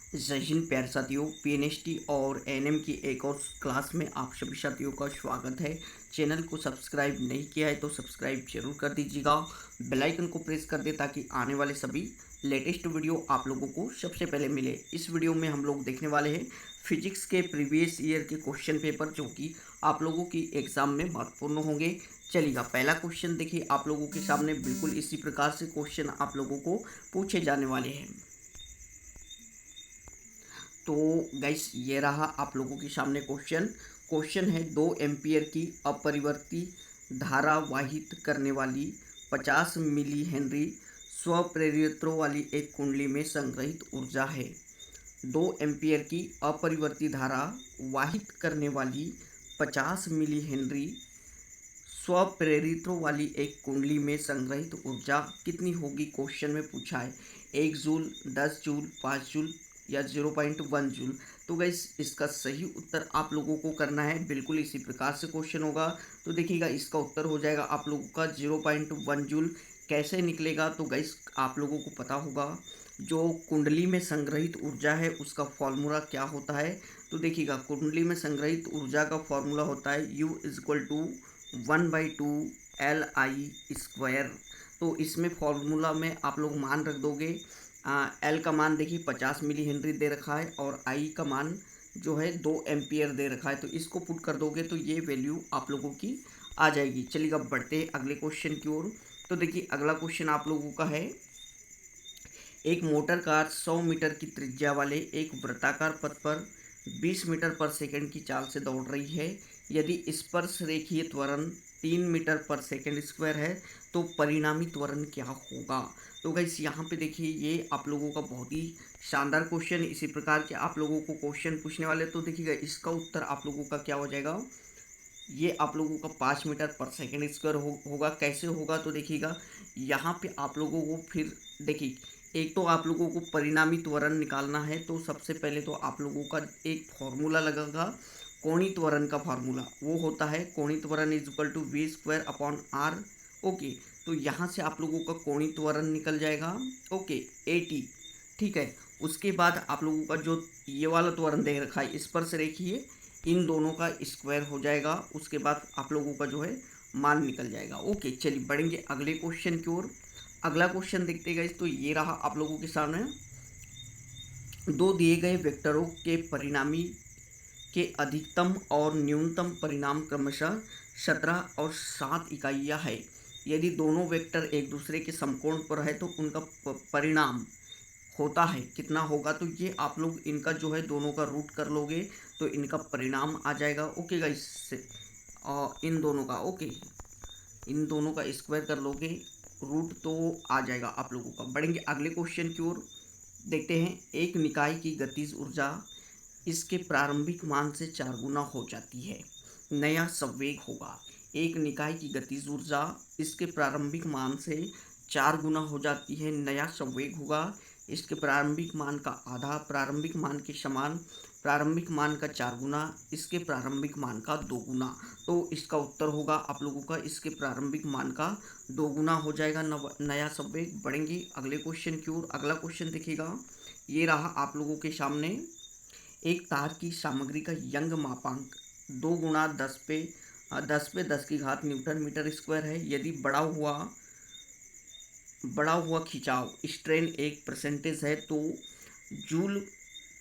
जय हिंद प्यारे साथियों। पीएनएसटी और एएनएम की एक और क्लास में आप सभी साथियों का स्वागत है। चैनल को सब्सक्राइब नहीं किया है तो सब्सक्राइब जरूर कर दीजिएगा, बेल आइकन को प्रेस कर दे ताकि आने वाले सभी लेटेस्ट वीडियो आप लोगों को सबसे पहले मिले। इस वीडियो में हम लोग देखने वाले हैं फिजिक्स के प्रीवियस ईयर के क्वेश्चन पेपर जो कि आप लोगों की एग्ज़ाम में महत्वपूर्ण होंगे। चलिएगा, पहला क्वेश्चन देखिए, आप लोगों के सामने बिल्कुल इसी प्रकार से क्वेश्चन आप लोगों को पूछे जाने वाले हैं। तो गाइस, ये रहा आप लोगों के सामने क्वेश्चन है 2 एम्पियर की अपरिवर्ती धारा वाहित करने वाली 50 मिली हेनरी स्वप्रेरित्रों वाली एक कुंडली में संग्रहित ऊर्जा है। 2 एम्पियर की अपरिवर्ती धारा वाहित करने वाली 50 मिली हेनरी स्वप्रेरित्रों वाली एक कुंडली में संग्रहित ऊर्जा कितनी होगी, क्वेश्चन में पूछा है। 1 जूल, 10 जूल, 5 जूल या 0.1 जूल। तो गाइस, इसका सही उत्तर आप लोगों को करना है। बिल्कुल इसी प्रकार से क्वेश्चन होगा। तो देखिएगा, इसका उत्तर हो जाएगा आप लोगों का 0.1 जूल। कैसे निकलेगा, तो गाइस आप लोगों को पता होगा जो कुंडली में संग्रहित ऊर्जा है उसका फॉर्मूला क्या होता है। तो देखिएगा, कुंडली में संग्रहित ऊर्जा का फॉर्मूला होता है U=1/2 LI²। तो इसमें फॉर्मूला में आप लोग मान रख दोगे। एल का मान देखिए 50 मिली हेनरी दे रखा है और आई का मान जो है 2 एम्पियर दे रखा है। तो इसको पुट कर दोगे तो ये वैल्यू आप लोगों की आ जाएगी। चलिएगा, बढ़ते हैं अगले क्वेश्चन की ओर। तो देखिए, अगला क्वेश्चन आप लोगों का है, एक मोटर कार 100 मीटर की त्रिज्या वाले एक वृत्ताकार पथ पर 20 मीटर पर सेकंड की चाल से दौड़ रही है। यदि स्पर्श रेखीय त्वरण 3 मीटर पर सेकंड स्क्वायर है तो परिणामी त्वरण क्या होगा। तो गाइस, यहाँ पे देखिए, ये आप लोगों का बहुत ही शानदार क्वेश्चन। इसी प्रकार के आप लोगों को क्वेश्चन पूछने वाले। तो देखिएगा, इसका उत्तर आप लोगों का क्या हो जाएगा। ये आप लोगों का 5 मीटर पर सेकंड स्क्वायर होगा। कैसे होगा, तो देखिएगा, यहाँ पे आप लोगों को फिर देखिए, एक तो आप लोगों को परिणामी त्वरण निकालना है। तो सबसे पहले तो आप लोगों का एक फॉर्मूला लगेगा कोणीय त्वरण का फॉर्मूला। वो होता है कोणीय त्वरण V²/R। ओके, तो यहाँ से आप लोगों का कोणीय त्वरण निकल जाएगा। Okay, AT। ठीक है, उसके बाद आप लोगों का जो ये वाला त्वरण दे रखा है स्पर्श रेखीय, इन दोनों का स्क्वायर हो जाएगा। उसके बाद आप लोगों का जो है मान निकल जाएगा। ओके, चलिए बढ़ेंगे अगले क्वेश्चन की ओर। अगला क्वेश्चन देखते गए तो ये रहा आप लोगों के सामने, दो दिए गए वेक्टरों के परिणामी के अधिकतम और न्यूनतम परिणाम क्रमशः 17 और 7 इकाइयाँ है। यदि दोनों वेक्टर एक दूसरे के समकोण पर है तो उनका परिणाम होता है कितना होगा। तो ये आप लोग इनका जो है दोनों का रूट कर लोगे तो इनका परिणाम आ जाएगा। ओके गाइस, और इन दोनों का इन दोनों का स्क्वायर कर लोगे, रूट तो आ जाएगा आप लोगों का। बढ़ेंगे अगले क्वेश्चन की ओर। देखते हैं, एक निकाय की गतिज ऊर्जा इसके प्रारंभिक मान से 4 गुना हो जाती है, नया संवेग होगा। एक निकाय की गतिज ऊर्जा इसके प्रारंभिक मान से 4 गुना हो जाती है, नया संवेग होगा। इसके प्रारंभिक मान का आधा, प्रारंभिक मान के समान, प्रारंभिक मान का 4 गुना, इसके प्रारंभिक मान का 2 गुना। तो इसका उत्तर होगा आप लोगों का इसके प्रारंभिक मान का 2 गुना हो जाएगा नया संवेग। बढ़ेंगे अगले क्वेश्चन की ओर। अगला क्वेश्चन देखिएगा, ये रहा आप लोगों के सामने, एक तार की सामग्री का यंग मापांक 2 × 10⁻10⁻10 न्यूटन मीटर स्क्वायर है। यदि बढ़ा हुआ खिंचाव स्ट्रेन एक परसेंटेज है तो जूल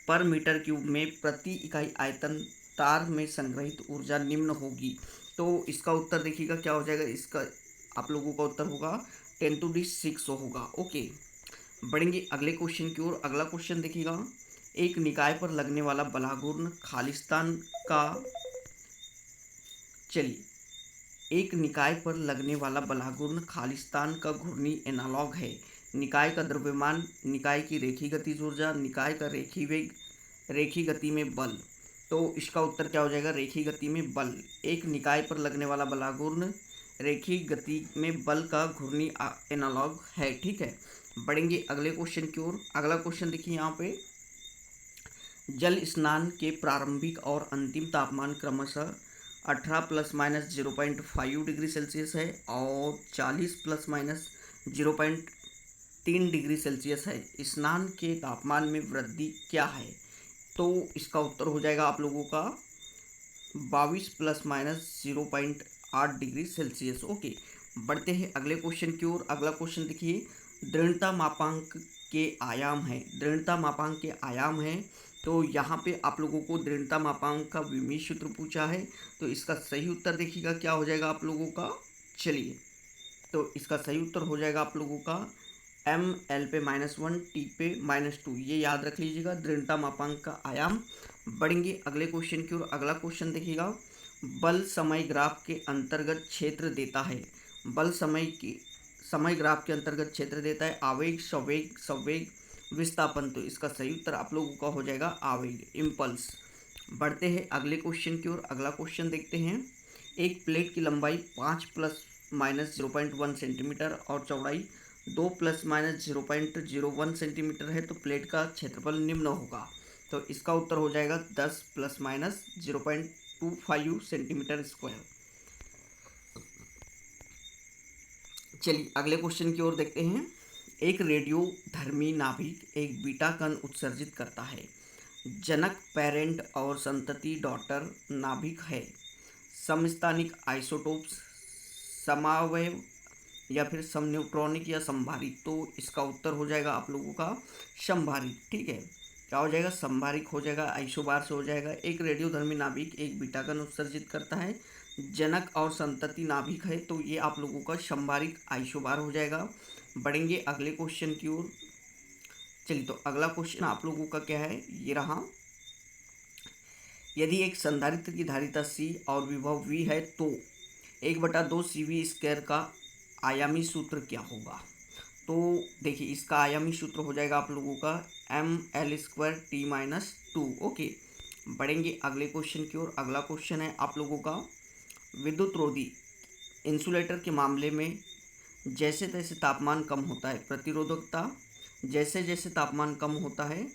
पर मीटर क्यूब में प्रति इकाई आयतन तार में संग्रहित ऊर्जा निम्न होगी। तो इसका उत्तर देखिएगा क्या हो जाएगा। इसका आप लोगों का उत्तर होगा 10⁻6 होगा। ओके, बढ़ेंगे अगले क्वेश्चन की ओर। अगला क्वेश्चन देखिएगा, एक निकाय पर लगने वाला बलाघूर्ण खालिस्तान का चलिए एक निकाय पर लगने वाला बलाघूर्ण खालिस्तान का घूर्णी एनालॉग है। निकाय का द्रव्यमान, निकाय की रेखीय गतिज ऊर्जा, निकाय का रेखीय वेग, रेखीय गति में बल। तो इसका उत्तर क्या हो जाएगा, रेखीय गति में बल। एक निकाय पर लगने वाला बलाघूर्ण रेखीय गति में बल का घूर्णी एनालॉग है। ठीक है, बढ़ेंगे अगले क्वेश्चन की ओर। अगला क्वेश्चन देखिए, यहाँ पे जल स्नान के प्रारंभिक और अंतिम तापमान क्रमशः 18 ± 0.5 डिग्री सेल्सियस है और 40 ± 3 डिग्री सेल्सियस है, स्नान के तापमान में वृद्धि क्या है? तो इसका उत्तर हो जाएगा आप लोगों का 22 plus minus 0.8 degree Celsius. Okay, बढ़ते हैं अगले क्वेश्चन की ओर। अगला क्वेश्चन देखिए, दृढ़ता मापांक के आयाम है। दृढ़ता मापांक के आयाम है, तो यहाँ पे आप लोगों को दृढ़ता मापांक का विमीय सूत्र पूछा है। तो इसका सही उत्तर देखिएगा क्या हो जाएगा आप लोगों का। चलिए, तो इसका सही उत्तर हो जाएगा आप लोगों का ml पे -1 t पे -2। ये याद रख लीजिएगा दृढ़ता मापांक का आयाम। बढ़ेंगे अगले क्वेश्चन की ओर। अगला क्वेश्चन देखिएगा, बल समय ग्राफ के अंतर्गत क्षेत्र देता है। बल समय ग्राफ के अंतर्गत क्षेत्र देता है आवेग, संवेग, संवेग, विस्थापन। तो इसका सही उत्तर आप लोगों का हो जाएगा आवेग, इम्पल्स। बढ़ते हैं अगले क्वेश्चन की ओर। अगला क्वेश्चन देखते हैं, एक प्लेट की लंबाई 5 प्लस माइनस 0.1 सेंटीमीटर और चौड़ाई 2 प्लस माइनस 0.01 सेंटीमीटर है, तो प्लेट का क्षेत्रफल निम्न होगा। तो इसका उत्तर हो जाएगा 10 प्लस माइनस 0.25 सेंटीमीटर स्क्वायर। चलिए अगले क्वेश्चन की ओर देखते हैं, एक रेडियोधर्मी नाभिक एक बीटा कण उत्सर्जित करता है। जनक पेरेंट और संतति डॉटर नाभिक है। समस्थानिक आइसोटोप्स, समावयव या फिर समन्यूट्रॉनिक या संभारिक। तो इसका उत्तर हो जाएगा आप लोगों का संभारिक। ठीक है, क्या हो जाएगा, संभारिक हो जाएगा, आइसोबार से हो जाएगा। एक रेडियोधर्मी नाभिक एक बीटा कण उत्सर्जित करता है, जनक और संतति नाभिक है, तो ये आप लोगों का संभारिक आइसोबार हो जाएगा। बढ़ेंगे अगले क्वेश्चन की ओर। चलिए, तो अगला क्वेश्चन आप लोगों का क्या है, ये रहा, यदि एक संधारित्र की धारिता C और विभव V है तो 1/2 CV स्क्वायर का आयामी सूत्र क्या होगा? तो देखिए, इसका आयामी सूत्र हो जाएगा आप लोगों का ml² t-2। ओके, बढ़ेंगे अगले क्वेश्चन की ओर। अगला क्वेश्चन है आप लोगों का, विद्युत रोधी इंसुलेटर के मामले में जैसे तैसे तापमान कम होता है, प्रतिरोधकता जैसे जैसे तापमान कम होता है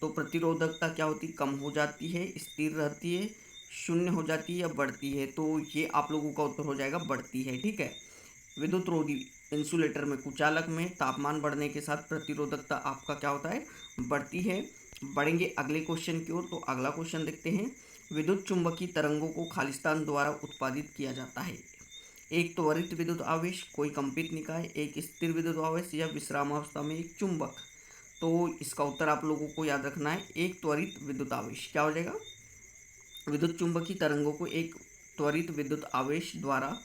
तो प्रतिरोधकता क्या होती, कम हो जाती है, स्थिर रहती है, शून्य हो जाती है या बढ़ती है। तो ये आप लोगों का उत्तर हो जाएगा बढ़ती है। ठीक है, विद्युत रोधी इंसुलेटर में कुचालक में तापमान बढ़ने के साथ प्रतिरोधकता आपका क्या होता है, बढ़ती है। बढ़ेंगे अगले क्वेश्चन की ओर। तो अगला क्वेश्चन देखते हैं, विद्युत चुंबकीय तरंगों को खालिस्तान द्वारा उत्पादित किया जाता है। एक त्वरित विद्युत आवेश, कोई कंपित निकाय, एक स्थिर विद्युत आवेश या विश्रामावस्था में एक चुंबक। तो इसका उत्तर आप लोगों को याद रखना है, एक त्वरित विद्युत आवेश। क्या हो जाएगा, विद्युत चुंबकीय तरंगों को एक त्वरित विद्युत आवेश द्वारा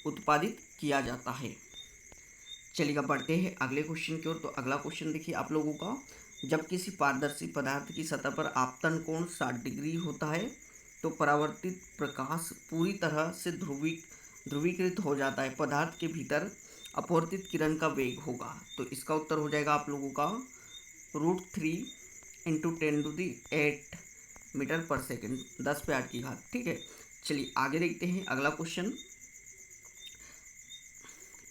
उत्पादित किया जाता है। चलिए बढ़ते हैं अगले क्वेश्चन की ओर। तो अगला क्वेश्चन देखिए आप लोगों का, जब किसी पारदर्शी पदार्थ की सतह पर आपतन कोण 60 डिग्री होता है तो परावर्तित प्रकाश पूरी तरह से ध्रुवीकृत हो जाता है, पदार्थ के भीतर अपवर्तित किरण का वेग होगा। तो इसका उत्तर हो जाएगा आप लोगों का √3 × 10⁸ मीटर पर सेकेंड, 10⁸ ठीक है। चलिए आगे देखते हैं अगला क्वेश्चन,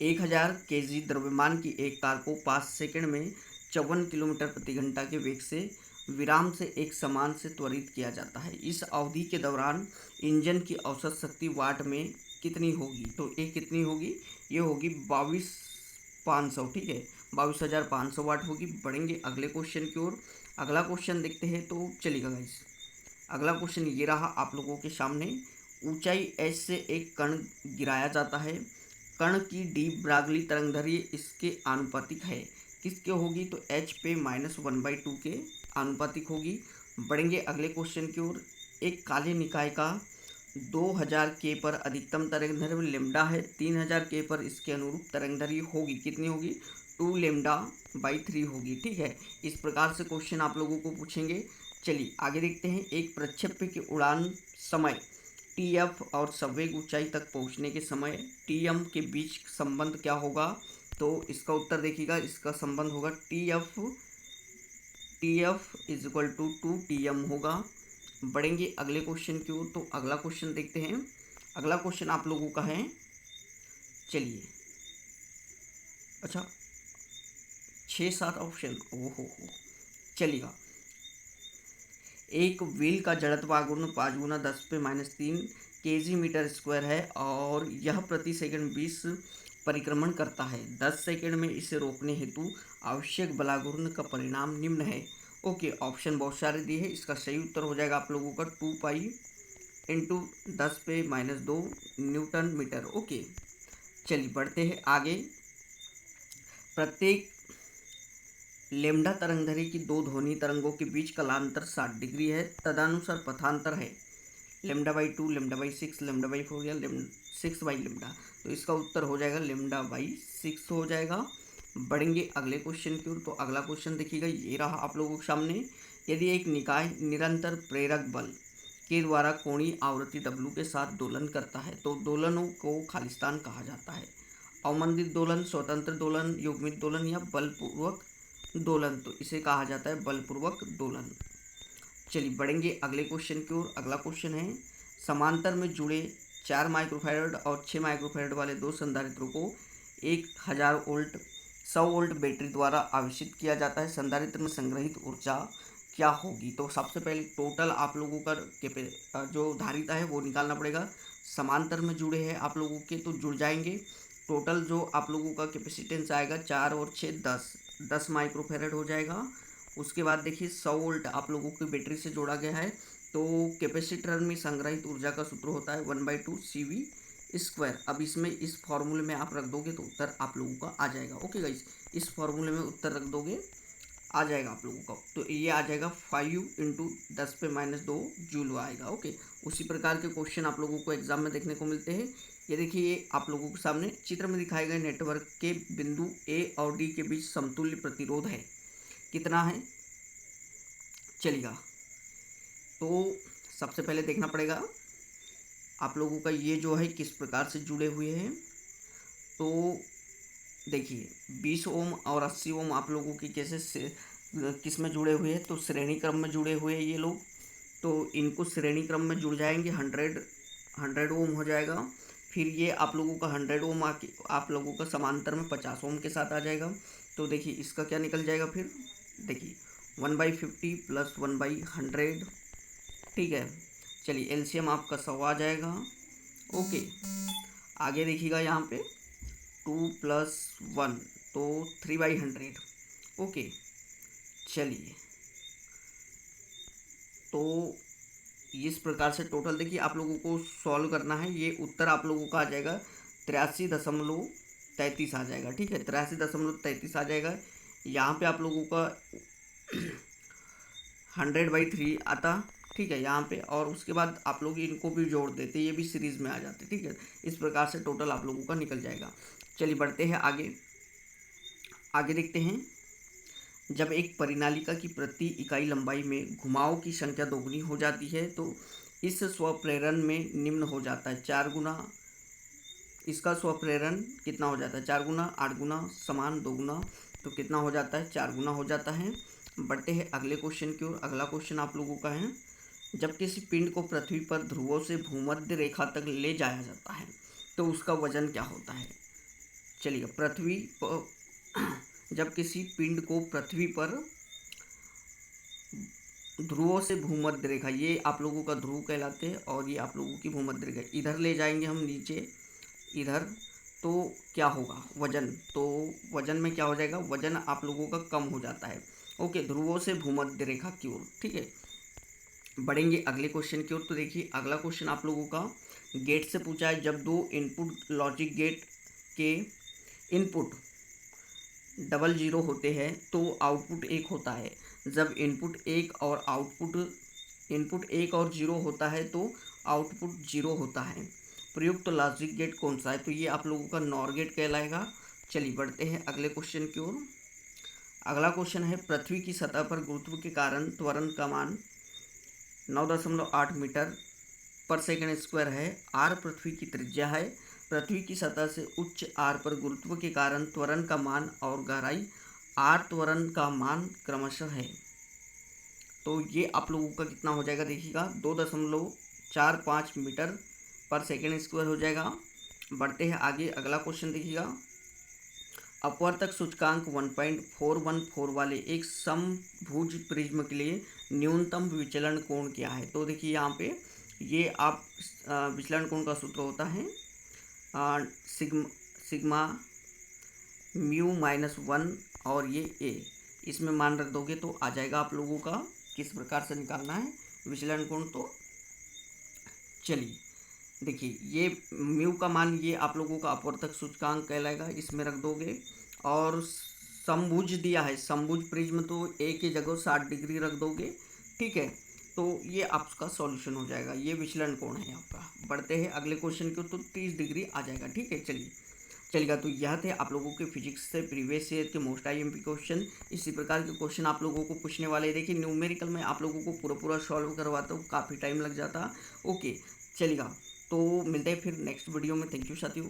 1000 kg द्रव्यमान की एक तार को 5 सेकंड में 54 किलोमीटर प्रति घंटा के वेग से विराम से एक समान से त्वरित किया जाता है। इस अवधि के दौरान इंजन की औसत शक्ति वाट में कितनी होगी? तो ये कितनी होगी, ये होगी 22,500। ठीक है, 22,500 वाट होगी। बढ़ेंगे अगले क्वेश्चन की ओर। अगला क्वेश्चन देखते हैं। तो चलिएगा गाइस, अगला क्वेश्चन ये रहा आप लोगों के सामने, ऊंचाई h से एक कण गिराया जाता है, कण की डी ब्रागली तरंगदैर्घ्य इसके आनुपातिक है, किसके होगी? तो h पे -1/2 के आनुपातिक होगी। बढ़ेंगे अगले क्वेश्चन की ओर। एक काले निकाय का 2000 के पर अधिकतम तरंगदैर्घ्य लेमडा है, 3000 के पर इसके अनुरूप तरंगदैर्घ्य होगी, कितनी होगी? 2λ/3 होगी। ठीक है, इस प्रकार से क्वेश्चन आप लोगों को पूछेंगे। चलिए आगे देखते हैं, एक प्रक्षेप्य की उड़ान समय TF और संवेग ऊंचाई तक पहुंचने के समय TM के बीच संबंध क्या होगा? तो इसका उत्तर देखिएगा, इसका संबंध होगा TF = 2TM होगा। बढ़ेंगे अगले क्वेश्चन की ओर। तो अगला क्वेश्चन देखते हैं। अगला क्वेश्चन आप लोगों का है, चलिए, अच्छा 6-7 ऑप्शन, ओहो, चलिएगा। एक व्हील का जड़त्व आघूर्ण 5 × 10⁻³ kg मीटर स्क्वायर है और यह प्रति सेकंड 20 परिक्रमण करता है। 10 सेकंड में इसे रोकने हेतु आवश्यक बलाघूर्ण का परिणाम निम्न है। ओके, ऑप्शन बहुत सारे दिए हैं, इसका सही उत्तर हो जाएगा आप लोगों का 2 pi into 10⁻² newton metre. Okay, चलिए बढ़ते हैं आगे। प्रत्येक लेम्डा तरंगधरी की दो ध्वनि तरंगों के बीच कालांतर 60 डिग्री है, तदनुसार पथांतर है λ/2, λ/6, λ/4 या 6/λ। तो इसका उत्तर हो जाएगा λ/6 हो जाएगा। बढ़ेंगे अगले क्वेश्चन की ओर। तो अगला क्वेश्चन देखिएगा, ये रहा आप लोगों के सामने। यदि एक निकाय निरंतर प्रेरक बल के द्वारा कोणीय आवृत्ति W के साथ दोलन करता है तो दोलनों को खालिस्तान कहा जाता है। अवमंदित दोलन, स्वतंत्र दोलन, युग्मित दोलन या बलपूर्वक दोलन। तो इसे कहा जाता है बलपूर्वक दोलन। चलिए बढ़ेंगे अगले क्वेश्चन की ओर। अगला क्वेश्चन है, समांतर में जुड़े 4 माइक्रोफैरड और 6 माइक्रोफैरड वाले दो संधारित्रों को 1000 वोल्ट 100 वोल्ट बैटरी द्वारा आवेशित किया जाता है। संधारित्र में संग्रहित ऊर्जा क्या होगी? तो सबसे पहले टोटल आप लोगों का जो धारिता है वो निकालना पड़ेगा। समांतर में जुड़े हैं आप लोगों के तो जुड़ जाएंगे। टोटल जो आप लोगों का कैपेसिटेंस आएगा 4 और 6 10 माइक्रोफैरड हो जाएगा। उसके बाद देखिए 100 वोल्ट आप लोगों की बैटरी से जोड़ा गया है तो कैपेसिटर में संग्रहित ऊर्जा का सूत्र होता है 1/2 CV²। अब इसमें इस फॉर्मूले में आप रख दोगे तो उत्तर आप लोगों का आ जाएगा। ओके गाइस, इस फॉर्मूले में उत्तर रख दोगे आ जाएगा आप लोगों का। तो ये आ जाएगा 5 × 10⁻² जूल आएगा। ओके, उसी प्रकार के क्वेश्चन आप लोगों को एग्जाम में देखने को मिलते हैं। ये देखिए, ये आप लोगों के सामने चित्र में दिखाए गए नेटवर्क के बिंदु A और D के बीच समतुल्य प्रतिरोध है, कितना है चलिएगा। तो सबसे पहले देखना पड़ेगा आप लोगों का ये जो है किस प्रकार से जुड़े हुए हैं। तो देखिए 20 ओम और 80 ओम आप लोगों की कैसे किस में जुड़े हुए हैं? तो श्रेणी क्रम में जुड़े हुए हैं ये लोग। तो इनको श्रेणी क्रम में जुड़ जाएंगे, 100 ओम हो जाएगा। फिर ये आप लोगों का 100 ओम आके आप लोगों का समांतर में 50 ओम के साथ आ जाएगा। तो देखिए इसका क्या निकल जाएगा फिर, देखिए 1/50 + 1/100। ठीक है, चलिए एलसीएम आपका 100 आ जाएगा। ओके, आगे देखिएगा यहाँ पे 2 + 1 तो 3/100। ओके, चलिए तो इस प्रकार से टोटल देखिए आप लोगों को सॉल्व करना है। ये उत्तर आप लोगों का आ जाएगा 83.33 आ जाएगा। ठीक है, 83.33 आ जाएगा। यहाँ पे आप लोगों का 100/3 आता। ठीक है यहाँ पे, और उसके बाद आप लोग इनको भी जोड़ देते, ये भी सीरीज में आ जाते। ठीक है, इस प्रकार से टोटल आप लोगों का निकल जाएगा। चलिए बढ़ते हैं आगे। आगे देखते हैं, जब एक परिनालिका की प्रति इकाई लंबाई में घुमाव की संख्या दोगुनी हो जाती है तो इस स्वप्रेरण में निम्न हो जाता है 4 गुना। इसका स्वप्रेरण कितना हो जाता है? 4 गुना, 8 गुना, समान 2 गुना। तो कितना हो जाता है? 4 गुना हो जाता है। बढ़ते हैं अगले क्वेश्चन की ओर। अगला क्वेश्चन आप लोगों का है, जब किसी पिंड को पृथ्वी पर ध्रुवों से भूमध्य रेखा तक ले जाया जाता है तो उसका वजन क्या होता है? चलिए, पृथ्वी पर जब किसी पिंड को पृथ्वी पर ध्रुवों से भूमध्य रेखा, ये आप लोगों का ध्रुव कहलाते हैं और ये आप लोगों की भूमध्य रेखा, इधर ले जाएंगे हम नीचे इधर, तो क्या होगा वजन? तो वजन में क्या हो जाएगा? वजन आप लोगों का कम हो जाता है। ओके, ध्रुवों से भूमध्य रेखा की ओर। ठीक है, बढ़ेंगे अगले क्वेश्चन की ओर। तो देखिए अगला क्वेश्चन आप लोगों का गेट से पूछा है, जब दो इनपुट लॉजिक गेट के इनपुट 00 होते हैं तो आउटपुट 1 होता है। जब इनपुट 1 और 0 होता है तो आउटपुट 0 होता है। प्रयुक्त लॉजिक गेट कौन सा है? तो ये आप लोगों का नॉर गेट कहलाएगा। चलिए बढ़ते हैं अगले क्वेश्चन की ओर। अगला क्वेश्चन है, पृथ्वी की सतह पर गुरुत्व के कारण त्वरण का मान 9.8 मीटर पर सेकंड स्क्वायर है। आर पृथ्वी की त्रिज्या है। पृथ्वी की सतह से उच्च आर पर गुरुत्व के कारण त्वरण का मान और गहराई आर त्वरण का मान क्रमशः है। तो ये आप लोगों का कितना हो जाएगा? देखिएगा 2.45 मीटर पर सेकंड स्क्वायर हो जाएगा। बढ़ते हैं आगे। अगला क्वेश्चन देखिएगा, अपवर्तक सूचकांक 1.414 वाले एक समभुज प्रिज्म के लिए न्यूनतम विचलन कोण क्या है? तो देखिए यहाँ पे ये आप विचलन कोण का सूत्र होता है सिग्मा म्यू -1 और ये ए, इसमें मान रख दोगे तो आ जाएगा आप लोगों का। किस प्रकार से निकालना है विचलन कोण, तो चलिए देखिए ये म्यू का मान ये आप लोगों का अपवर्तक सूचकांक कहलाएगा, इसमें रख दोगे। और समभुज दिया है, समभुज प्रिज्म तो ए की जगह 60 डिग्री रख दोगे, ठीक है। तो ये आपका सॉल्यूशन हो जाएगा, ये विचलन कोण है आपका। बढ़ते हैं अगले क्वेश्चन को, तो 30 डिग्री आ जाएगा, ठीक है। चलिएगा, तो यह थे आप लोगों के फिजिक्स से प्रीवियस ईयर के मोस्ट IMP क्वेश्चन। इसी प्रकार के क्वेश्चन आप लोगों को पूछने वाले। देखिए न्यूमेरिकल में आप लोगों को पूरा सॉल्व करवाता हूँ, काफ़ी टाइम लग जाता। ओके चलिएगा, तो मिलते हैं फिर नेक्स्ट वीडियो में। थैंक यू साथियों।